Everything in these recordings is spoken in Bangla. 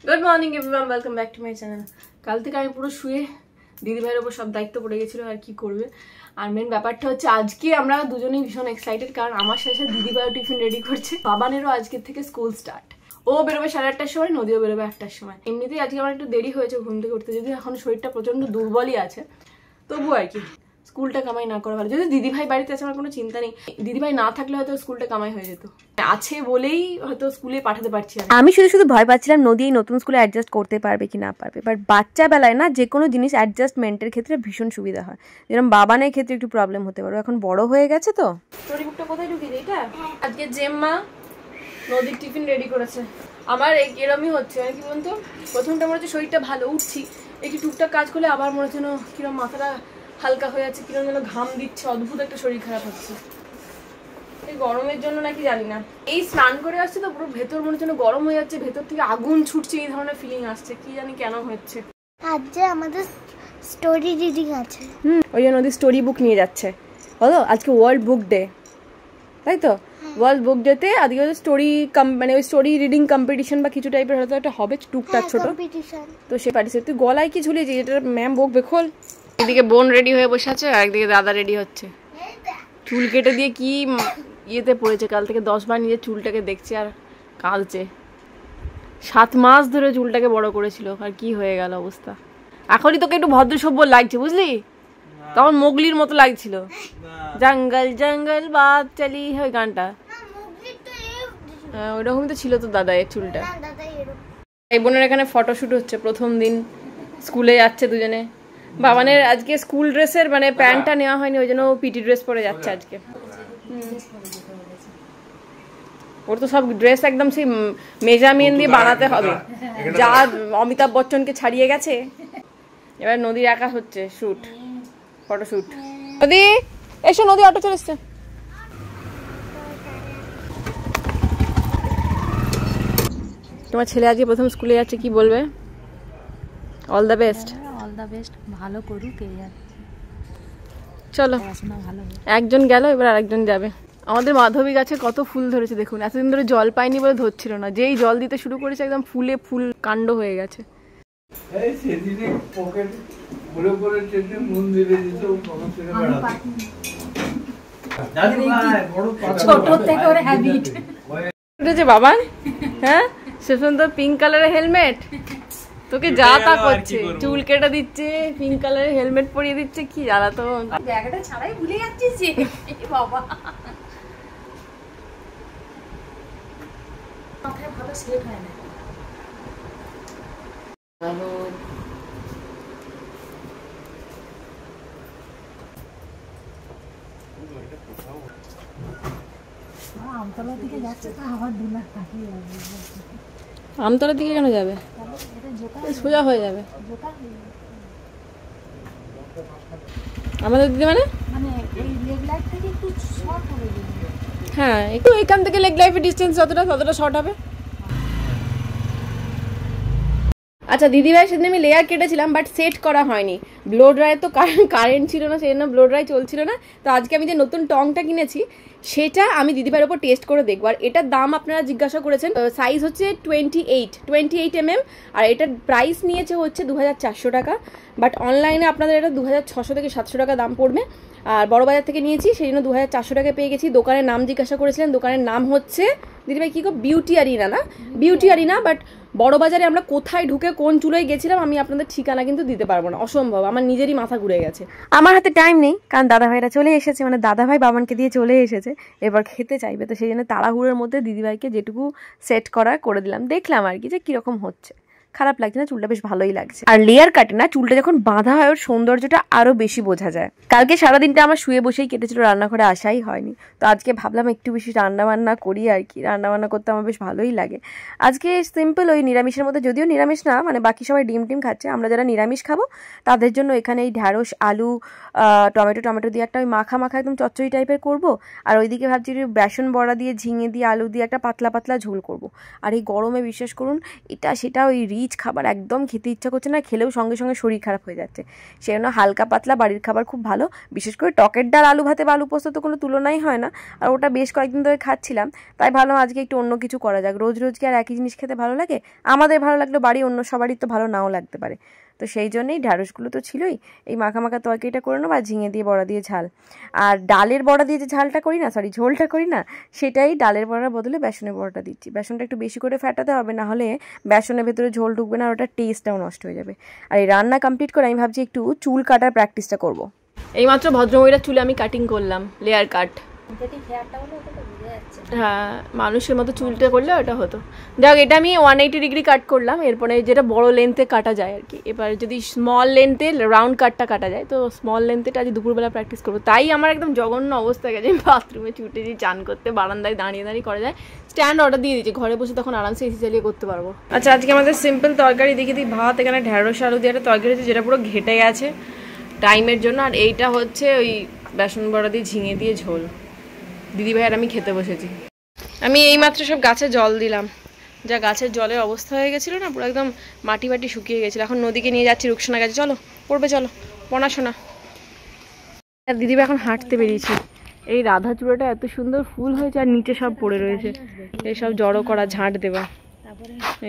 Good morning everyone, welcome back to my channel. कल থেকে আমি পুরো শুয়ে দিদি ভাইয়ের উপর সব দায়িত্ব পড়ে গেছিল আর কি করবে। আর মেন ব্যাপারটা হচ্ছে আজকে আমরা দুজনেই ভীষণ এক্সাইটেড, কারণ আমার সাথে সাথে দিদি ভাইও টিফিন রেডি করছে। বাবানেরও আজকের থেকে স্কুল স্টার্ট। ও বেরোবে 8:30টার সময়, নদীও বেরোবে 1টার সময়। এমনিতেই আজকে আমার একটু দেরি হয়েছে ঘুম থেকে উঠতে, যদি এখন শরীরটা প্রচন্ড দুর্বলই আছে, তবুও আর কি স্কুলটা কামাই না করা ভালো। যদি দিদিভাই বাড়িতে আছে আমার কোনো চিন্তা নেই, দিদিভাই না থাকলে হয়তো স্কুলটা কামাই হয়ে যেত, আছে বলেই হয়তো স্কুলে পাঠাতে পারছি। আমি শুধু ভয় পাচ্ছিলাম নদী এই নতুন স্কুলে অ্যাডজাস্ট করতে পারবে কি না পারবে। বাট বাচ্চা বেলায় না যে কোনো জিনিস অ্যাডজাস্টমেন্টের ক্ষেত্রে ভীষণ সুবিধা হয়, যেরকম বাবানের ক্ষেত্রে একটু প্রবলেম হতে পারে, এখন বড় হয়ে গেছে তো। স্টোরি বুকটা কোথায় ঢুকিয়ে এটা আজকে জেম্মা নদীর টিফিন রেডি করেছে। আমার এরমই হচ্ছে, মানে কি বলতো, প্রথমটা মনে হচ্ছে শরীরটা ভালো, উঠছি একটু টুকটাক কাজ করলে আবার মনে হচ্ছে না কিরম মাথাটা হালকা হয়ে যাচ্ছে, কিরম যেন ঘাম দিচ্ছে, অদ্ভুত একটা শরীর খারাপ হচ্ছে। এই গরমের জন্য নাকি জানি না, এই স্নান করে আসছে তো পুরো ভেতর মনে হচ্ছে গরম হয়ে যাচ্ছে, ভেতর থেকে আগুন ছুটছে, এই ধরনের ফিলিং আসছে, কি জানি কেন হচ্ছে। আজ যে আমাদের স্টোরি রিডিং আছে, ওই জন্য ওদের স্টোরি বুক নিয়ে যাচ্ছে। বলো আজকে ওয়ার্ল্ড বুক ডে, তাই তো? ওয়ার্ল্ড বুক ডেতে আজকে স্টোরি মানে ওই স্টোরি রিডিং কম্পিটিশন বা কিছু টাইপের হয়তো একটা হবে, টুকটাক ছোট। তো সে পার্টিসিপেট। তুই গলায় কি ঝুলিয়েছিস? এটা ম্যাম বকবে, খোল। এদিকে বোন রেডি হয়ে বসে আছে, আর একদিকে দাদা রেডি হচ্ছে। চুল কেটে দিয়ে কি ইয়েতে পড়েছে, কাল থেকে 10 বার নিজের চুলটাকে দেখছে আর কাঁদছে। 7 মাস ধরে চুলটাকে বড় করেছিল, আর কি হয়ে গেল অবস্থা। এখনই তোকে একটু ভদ্র সভ্য লাগছে, বুঝলি? তখন মোগলির মতো লাগছিল। জঙ্গল জঙ্গল বাদ চালি, ওই গানটা। হ্যাঁ, ওইরকমই তো ছিল তো দাদা এর চুলটা। এই বোনের এখানে ফটোশুট হচ্ছে, প্রথম দিন স্কুলে যাচ্ছে দুজনে। বাবানের আজকে স্কুল ড্রেসের মানে প্যান্টটা নেওয়া হয়নি, ওই জন্য পিটি ড্রেস পরে যাচ্ছে আজকে। ওর তো সব ড্রেস একদম সেই মেজারমেন্ট দিয়ে বানাতে হবে, যা অমিতাভ বচ্চনকে ছাড়িয়ে গেছে। এবার নদীর একা হচ্ছে শুট, ফটোশুট। নদী এসো, নদী অটো চলে এসছে। তোমার ছেলে আজকে প্রথম স্কুলে যাচ্ছে, কি বলবে? All the best. All the best, ভালো করুক। চলো, একজন গেল, এবার আরেকজন যাবে। আমাদের মাধবী গাছে কত ফুল ধরেছে দেখুন। এতদিন ধরে জল পাইনি বলে ধরছিল না, যেই জল দিতে শুরু করেছে একদম ফুলে ফুল কাণ্ড হয়ে গেছে। বাবা হ্যাঁ, সে সুন্দর পিঙ্ক কালারের হেলমেট, তোকে যা তা করছে, চুল কেটে দিচ্ছে, পিঙ্ক কালারের হেলমেট পরিয়ে দিচ্ছে, কি জ্বালাতন। ব্যাগটা ছাড়াই ভুলে যাচ্ছিস বাবা। মাথায় ভালো সেট হয় না। আমতলার দিকে যাচ্ছে তো আবার 2 লাখ তাকিয়ে যাবে। আমতলার দিকে কেন যাবে? সোজা হয়ে যাবে আমাদের দিদি। মানে এই লেগ লাইট থেকে একটু শর্ট হবে। হ্যাঁ, একটু এখান থেকে লেগ লাইফের ডিস্টেন্স যতটা শর্ট হবে। আচ্ছা, দিদিভাই সেদিন আমি লেয়ার কেটেছিলাম, বাট সেট করা হয়নি। ব্লো ড্রাই তো কারেন্ট ছিল না, সেই জন্য ব্লো ড্রাই চলছিল না। তো আজকে আমি যে নতুন টংটা কিনেছি সেটা আমি দিদিভাইয়ের ওপর টেস্ট করে দেখবো। আর এটার দাম আপনারা জিজ্ঞাসা করেছেন, সাইজ হচ্ছে 28 mm, আর এটার প্রাইস নিয়েছে হচ্ছে 2400 টাকা। বাট অনলাইনে আপনাদের এটা 2600 থেকে 700 টাকা দাম পড়বে। আর বড় বাজার থেকে নিয়েছি, সেই জন্য 2400 টাকায় পেয়ে গেছি। দোকানের নাম জিজ্ঞাসা করেছিলেন, দোকানের নাম হচ্ছে দিদিভাই কি গো, বিউটি আরিনা না? বিউটি আরিনা। বাট বড় বাজারে আমরা কোথায় ঢুকে কোন চুলোয় গেছিলাম আমি আপনাদের ঠিকানা কিন্তু দিতে পারবো না, অসম্ভব, আমার নিজেরই মাথা ঘুরে গেছে। আমার হাতে টাইম নেই, কারণ দাদাভাইরা চলে এসেছে, মানে দাদাভাই বাবানকে দিয়ে চলে এসেছে, এবার খেতে চাইবে। তো সেই জন্য তাড়াহুড়োর মধ্যে দিদিভাইকে যেটুকু সেট করার করে দিলাম, দেখলাম আর কি যে কিরকম হচ্ছে। খারাপ লাগছে না, চুলটা বেশ ভালোই লাগছে। আর লেয়ার কাটে না, চুলটা যখন বাঁধা হয় ওর সৌন্দর্যটা আরো বেশি বোঝা যায়। কালকে সারাদিনটা আমার শুয়ে বসেই কেটেছিল, রান্নাঘরে আসাই হয়নি। তো আজকে ভাবলাম একটু বেশি রান্নাবান্না করি আর কি। রান্নাবান্না করতে আমার বেশ ভালোই লাগে। আজকে সিম্পল ওই নিরামিষের মধ্যে, যদিও নিরামিষ না, মানে বাকি সবাই ডিম খাচ্ছে, আমরা যারা নিরামিষ খাবো তাদের জন্য এখানে এই ঢ্যাঁড়স, আলু, টমেটো দিয়ে একটা ওই মাখা একদম চচ্চড়ি টাইপের করব। আর ওইদিকে ভাবছি বেসন বড়া দিয়ে, ঝিঙে দিয়ে, আলু দিয়ে একটা পাতলা ঝোল করব। আর এই গরমে বিশ্বাস করুন, এটা সেটা ওই রিচ খাবার একদম খেতে ইচ্ছা করছে না, খেলেও সঙ্গে সঙ্গে শরীর খারাপ হয়ে যাচ্ছে। সেই জন্য হালকা পাতলা বাড়ির খাবার খুব ভালো, বিশেষ করে টকের ডাল আলু ভাতে বা আলু পোস্ত তো কোনো তুলনাই হয় না, আর ওটা বেশ কয়েকদিন ধরে খাচ্ছিলাম, তাই ভাবলাম আজকে একটু অন্য কিছু করা যাক। রোজ রোজ কি আর একই জিনিস খেতে ভালো লাগে? আমাদের ভালো লাগলো, বাড়ি অন্য সবারই তো ভালো নাও লাগতে পারে। তো সেই জন্যই ঢ্যাঁড়সগুলো তো ছিলই, এই মাখা মাখা তরকারিটা করে নেবো আর ঝিঙে দিয়ে বড়া দিয়ে ঝাল। আর ডালের বড়া দিয়ে যে ঝালটা করি না, সরি ঝোলটা করি না, সেটাই ডালের বড়ার বদলে বেসনের বড়াটা দিচ্ছি। বেসনটা একটু বেশি করে ফেটাতে হবে, না হলে বেসনের ভেতরে ঝোল ঢুকবে না আর ওটার টেস্টটাও নষ্ট হয়ে যাবে। আর এই রান্না কমপ্লিট করে আমি ভাবছি একটু চুল কাটার প্র্যাকটিসটা করবো। এইমাত্র ভদ্রমহিলার চুলে আমি কাটিং করলাম, লেয়ার কাট। হ্যাঁ, মানুষের মতো চুলটা করলে ওটা হতো। যাক, এটা আমি 180 ডিগ্রি কাট করলাম, এরপরে যেটা বড় লেন্থে কাটা যায় আর কি। এবার যদি স্মল লেন্থে রাউন্ড কাটটা কাটা যায়, তো স্মল লেন্থেটা আজ দুপুরবেলা প্র্যাকটিস করবো। তাই আমার একদম জঘন্য অবস্থা গেছে, আমি বাথরুমে ছুটেছি চান করতে, বারান্দায় দাঁড়িয়ে দাঁড়িয়ে করা যায়। স্ট্যান্ড অর্ডার দিয়ে দিচ্ছি, ঘরে বসে তখন আরামসে এসি চালিয়ে করতে পারবো। আচ্ছা, আজকে আমাদের সিম্পল তরকারি দেখে দিই। ভাত, এখানে ঢ্যাঁড়স আলু দিয়ে একটা তরকারি আছে যেটা পুরো ঘেটে গেছে টাইমের জন্য, আর এইটা হচ্ছে ওই বেসন বড়া দিয়ে ঝিঙে দিয়ে ঝোল। দিদিভাই আর আমি খেতে বসেছি। আমি এইমাত্র সব গাছে জল দিলাম, যা গাছের জলের অবস্থা হয়ে গেছিলো না, পুরো একদম মাটি মাটি শুকিয়ে গেছিলো। এখন নদীকে নিয়ে যাচ্ছি রুকসানা গাছে, চলো পড়বে, চলো পড়াশোনা। আর দিদিভাই এখন হাঁটতে বেরিয়েছি। এই রাধা চূড়াটা এত সুন্দর ফুল হয়েছে আর নিচে সব পড়ে রয়েছে, এই সব জড়ো করা, ঝাঁট দেওয়া।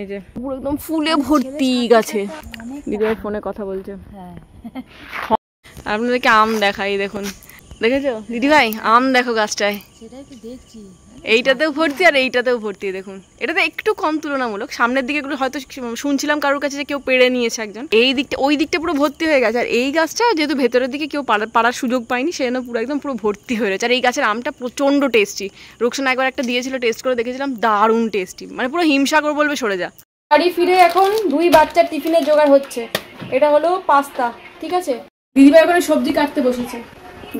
এই যে পুরো একদম ফুলে ভর্তি গাছে। দিদিভাই ফোনে কথা বলছে। আপনাদেরকে আম দেখাই, দেখুন, দেখেছো দিদিভাই? আম দেখো গাছটায়, এইটাতেও ভর্তি আর এইটাতেও ভর্তি। দেখুন, এটাতে একটু কম তুলনামূলক, সামনের দিকে হয়তো শুনছিলাম কারোর কাছে যে কেউ পেড়ে নিয়েছে একজন, এই দিকটা ওই দিকটা পুরো ভর্তি হয়ে গেছে। আর এই গাছটা যেহেতু ভেতরের দিকে কেউ পাড়ার সুযোগ পায়নি, সেজন্য পুরো একদম পুরো ভর্তি হয়ে রয়েছে। আর এই গাছের আমটা প্রচণ্ড টেস্টি। রুকসানা একবার একটা দিয়েছিল, টেস্ট করে দেখেছিলাম, দারুণ টেস্টি, মানে পুরো হিমসাগর বলবে সরে যা। বাড়ি ফিরে এখন 2 বাচ্চার টিফিনের জোগাড় হচ্ছে। এটা হলো পাস্তা, ঠিক আছে। দিদিভাই ওখানে সবজি কাটতে বসেছে।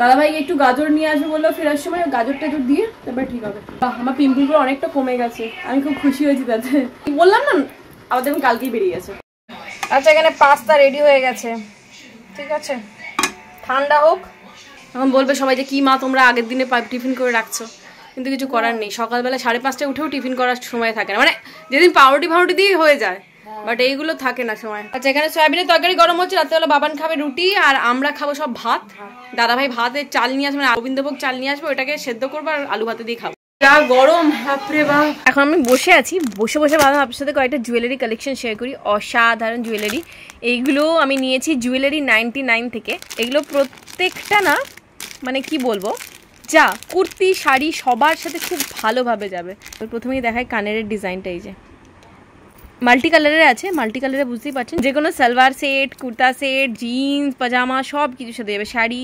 দাদাভাইকে একটু গাজর নিয়ে আসবে বললো ফেরার সময়, গাজর টাজর দিয়ে তারপরে ঠিক হবে। আমার পিম্পলগুলো অনেকটা কমে গেছে, আমি খুব খুশি হয়েছি তাতে। বললাম না, আবার দেখুন কালকেই বেরিয়ে গেছে। আচ্ছা, এখানে পাস্তা রেডি হয়ে গেছে, ঠিক আছে, ঠান্ডা হোক। এখন বলবে সবাই যে কি মা তোমরা আগের দিনে টিফিন করে রাখছো, কিন্তু কিছু করার নেই। সকালবেলা 5:30টায় উঠেও টিফিন করার সময় থাকে না, মানে যেদিন পাউরুটি দিয়ে হয়ে যায়, বাট এইগুলো থাকে না সময়। আচ্ছা, এখানে সয়াবিনের তরকারি গরম হচ্ছে, রাত্রেবেলা বাবান খাবে রুটি আর আমরা খাবো সব ভাত। দাদাভাই ভাতের চাল নিয়ে আসবে, মানে গোবিন্দভোগ চাল নিয়ে আসবে, ওটাকে সেদ্ধ করবো আর আলু ভাতে দিয়ে খাবো। যা গরম, বাপরে বাপ। এখন আমি বসে আছি, বসে বসে ভাবলাম আপনার সাথে কয়েকটা জুয়েলারি কালেকশন শেয়ার করি। অসাধারণ জুয়েলারি, এইগুলো আমি নিয়েছি জুয়েলারি 99 থেকে। এগুলো প্রত্যেকটা না, মানে কি বলবো, যা কুর্তি শাড়ি সবার সাথে খুব ভালোভাবে যাবে। প্রথমেই দেখায় কানের ডিজাইনটা, এই যে মাল্টি কালারের আছে, মাল্টি কালারে বুঝতেই পারছেন, যে কোনো salwar set, kurta set, jeans, pajama সব কিছুর সাথে যাবে, শাড়ি।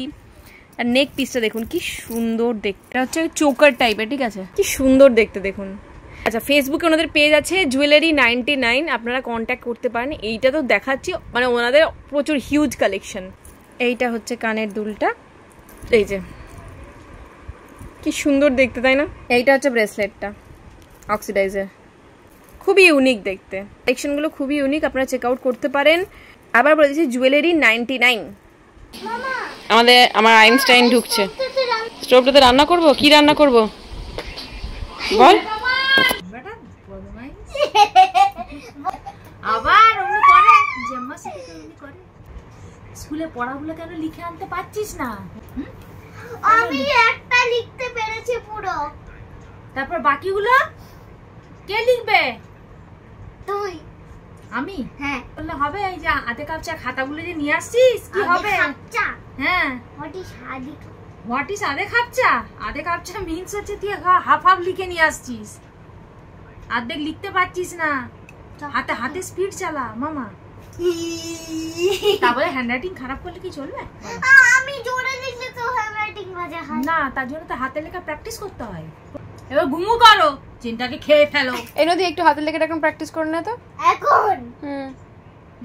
আর নেক পিসটা দেখুন কি সুন্দর দেখতে, হচ্ছে চোকার টাইপের, ঠিক আছে, কি সুন্দর দেখতে দেখুন। আচ্ছা, ফেসবুকে ওনাদের পেজ আছে জুয়েলারি 99, আপনারা কন্ট্যাক্ট করতে পারেন। এইটা তো দেখাচ্ছি, মানে ওনাদের প্রচুর হিউজ কালেকশন। এইটা হচ্ছে কানের দুলটা, এই যে কি সুন্দর দেখতে, তাই না? এইটা হচ্ছে ব্রেসলেটটা, অক্সিডাইজার, খুবই ইউনিক দেখতে। কালেকশনগুলো খুবই ইউনিক, আপনারা চেক আউট করতে পারেন। আবার বলে দিচ্ছি জুয়েলারি 99। আমার আইনস্টাইন ঢুকছে। স্টোভটাতে রান্না করব, কি রান্না করব বল? আবার ওমনি করে জেম্মা সাথে ওমনি করে। স্কুলে পড়াগুলো কেন লিখে আনতে পারছিস না? আমি একটা লিখতে পেরেছি পুরো, তারপর বাকিগুলো কে লিখবে? তুই। আমি? হ্যাঁ। বললে হবে? এই যে আধে কাপচা খাতাগুলো যে নিয়ে আসছিস, কি হবে? খাপচা? হ্যাঁ। হোয়াট ইজ আধে খাপচা? আধে কাপচা মিন্স হচ্ছে তুই হাফ হাফ লিখে নিয়ে আসছিস, অর্ধেক লিখতে পারছিস না। হাতে হাতে স্পিড চালা মামা। তারপরে হ্যান্ডরাইটিং খারাপ করলে কি চলবে? আমি জোরে লিখলে তো হ্যান্ডরাইটিং বাজে হয় না, তার জন্য তো হাতে লেখা প্র্যাকটিস করতে হয়। এবার ঘুমু করো, চিন্তাকে খেয়ে ফেলো। এই নদী একটু হাতের লেখাটা এখন প্র্যাকটিস করে না তো এখন।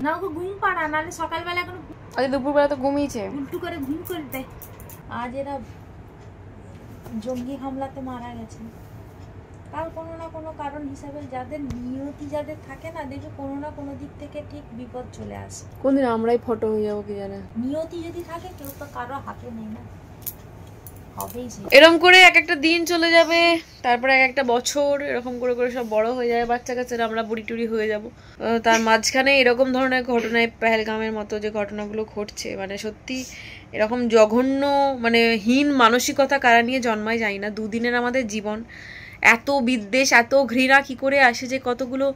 না, ওকে ঘুম পাড়া, নাহলে সকালবেলা এখন আজ দুপুরবেলা তো ঘুমিয়েছে, উল্টু করে ঘুম করে দেয়। আজ এরা জঙ্গি হামলাতে মারা গেছে। কাল কোনো না কোনো কারণ হিসাবে যাদের নিয়তি যাদের থাকে না, দেখবে কোনো না কোনো দিক থেকে ঠিক বিপদ চলে আসে। কোনদিন আমরাই ফটো হয়ে যাবো কি জানে। নিয়তি যদি থাকে, কেউ তো কারো হাতে নেই না। হবেই যে। এরকম করে এক একটা দিন চলে যাবে, তারপরে এক একটা বছর এরকম করে করে সব বড় হয়ে যাবে বাচ্চা কাচ্চারা, আমরা বুড়ি টুড়ি হয়ে যাব। তার মাঝখানে এরকম ধরনের ঘটনায় পেহেলগামের মতো যে ঘটনাগুলো ঘটছে, মানে সত্যি এরকম জঘন্য মানে হীন মানসিকতা কারা নিয়ে জন্মায় যায় না। দুদিনের আমাদের জীবন, এত বিদ্বেষ এত ঘৃণা কি করে আসে যে কতগুলো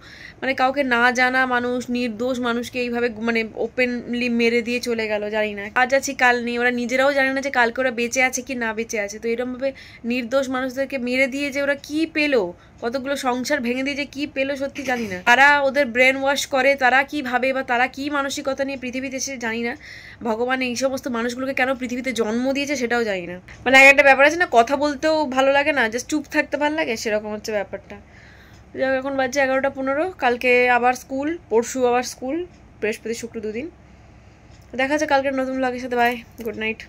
মানে কাউকে না জানা মানুষ, নির্দোষ মানুষকে এইভাবে মানে ওপেনলি মেরে দিয়ে চলে গেল। জানি না আজ আছি কাল নেই, ওরা নিজেরাও জানে না যে কালকে ওরা বেঁচে আছে কি না বেঁচে আছে। তো এরকমভাবে নির্দোষ মানুষদেরকে মেরে দিয়ে যে ওরা কি পেলো, কতগুলো সংসার ভেঙে দিয়ে যে কি পেলো সত্যি জানি না। তারা ওদের ব্রেন ওয়াশ করে, তারা কি ভাবে বা তারা কি মানসিকতা নিয়ে পৃথিবীতে এসে জানি না। ভগবান এই সমস্ত মানুষগুলোকে কেন পৃথিবীতে জন্ম দিয়েছে সেটাও জানি না। মানে একটা ব্যাপার আছে না, কথা বলতেও ভালো লাগে না, জাস্ট চুপ থাকতে ভালো লাগে, সেরকম হচ্ছে ব্যাপারটা। যাই হোক, এখন বাজছে 11:15, কালকে আবার স্কুল, পরশু আবার স্কুল, বৃহস্পতি শুক্র দুদিন। দেখা যাচ্ছে কালকের নতুন ব্লগের সাথে। Bye, good night.